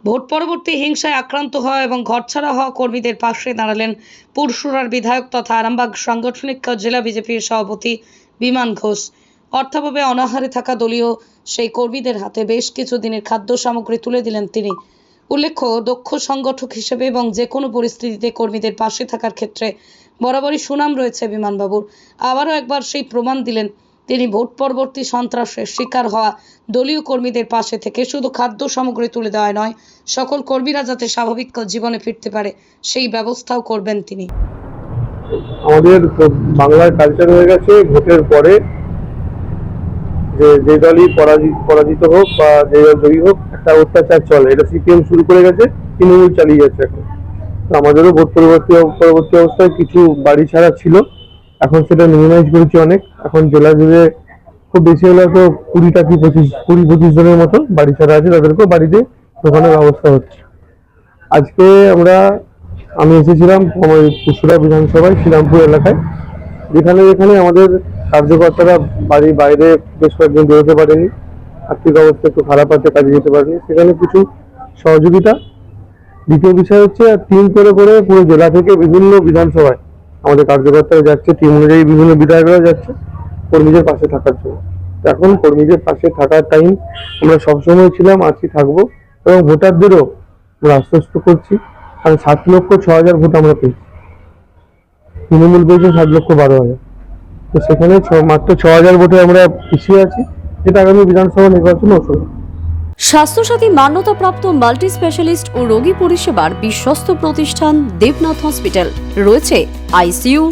Vote পরবর্তী হিংসায় আক্রান্ত হওয়া এবং ঘরছাড়া হওয়া কর্মীদের পাশে দাঁড়ালেন পুরসুরার বিধায়ক তথা আরামবাগ সাংগঠনিক জেলা বিজেপির সভাপতি বিমান ঘোষ। অর্থাভাবে অনাহারে থাকা দলীয় সেই কর্মীদের হাতে বেশ কিছু দিনের খাদ্য সামগ্রী তুলে দিলেন তিনি। উল্লেখ্য, দক্ষ সংগঠক হিসেবে এবং যে কোনো পরিস্থিতিতে কর্মীদের পাশে থাকার ক্ষেত্রে বরাবরই সুনাম রয়েছে বিমানবাবুর। আবারও একবার সেই প্রমাণ দিলেন তিনি। ভোট পরবর্তী সন্ত্রাসের শিকার হওয়া দলীয় কর্মীদের পাশে থেকে শুধু খাদ্য সামগ্রী তুলে দেওয়া নয়, সকল কর্মীরা যাতে স্বাভাবিক জীবনে ফিরতে পারে সেই ব্যবস্থাও করবেন তিনি। আমাদের বাংলার কালচার হয়ে গেছে ভোটের পরে যে দলই পরাজিত হোক বা যে দলই হোক একটা অত্যাচার চলে। এটা সিপিএম শুরু করে গেছে, তৃণমূল চালিয়ে যাচ্ছে এখন। আমাদেরও ভোট পরবর্তী অবস্থায় কিছু বাড়ি ছাড়া ছিল, এখন সেটা মিনিমাইজ করেছি অনেক। এখন জেলা জুড়ে খুব বেশি হলে তো 20-25 জনের মতো বাড়ি ছাড়া আছে, তাদেরকেও বাড়িতে ঢোকানোর ব্যবস্থা হচ্ছে। আজকে আমি এসেছিলাম পুরসুরা বিধানসভায় শ্রীরামপুর এলাকায়, যেখানে আমাদের কার্যকর্তারা বাড়ির বাইরে বেশ কয়েকদিন বেরোতে পারেনি, আর্থিক অবস্থা একটু খারাপ আছে, কাজে যেতে পারেনি, সেখানে কিছু সহযোগিতা। দ্বিতীয় বিষয় হচ্ছে টিম করে পুরো জেলা থেকে বিভিন্ন বিধানসভায় আমাদের কার্যকর্তারা যাচ্ছে, টিম অনুযায়ী বিভিন্ন বিধায়করা যাচ্ছে কর্মীদের পাশে থাকার জন্য। এখন কর্মীদের পাশে থাকার টাইম আমরা সবসময় ছিলাম, আজকে থাকবো, এবং ভোটারদেরও আমরা আশ্বস্ত করছি। কারণ 7,06,000 ভোট আমরা পেয়েছি, তৃণমূল পেয়েছে 7,12,000। তো সেখানে মাত্র 6,000 ভোটে আমরা পিছিয়ে আছি, যেটা আগামী বিধানসভা নির্বাচনে অসুবিধা। স্বাস্থ্যসাথী মান্যতাপ্রাপ্ত মাল্টি স্পেশালিস্ট ও রোগী পরিষেবার বিশ্বস্ত প্রতিষ্ঠান দেবনাথ হসপিটাল। রয়েছে ICU,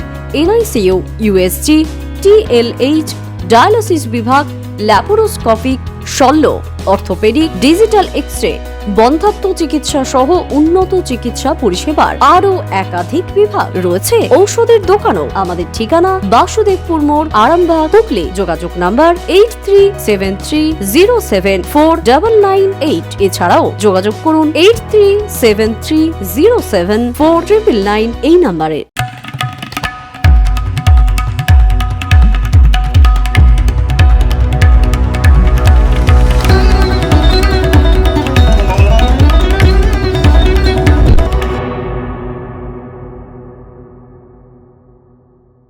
NICU, USG, TLH, dialysis বিভাগ, ল্যাপারোস্কোপিক, শল্য, অর্থোপেডিক, ডিজিটাল এক্স-রে, বন্ধ্যাত্ব চিকিৎসা সহ উন্নত চিকিৎসা পরিষেবার আরও একাধিক বিভাগ। রয়েছে ঔষধের দোকানও। আমাদের ঠিকানা বাসুদেবপুর মোড়, আরামবাগ, হুগলি। যোগাযোগ নাম্বার 8373074998। এছাড়াও যোগাযোগ করুন 8373074999 এই নাম্বারে।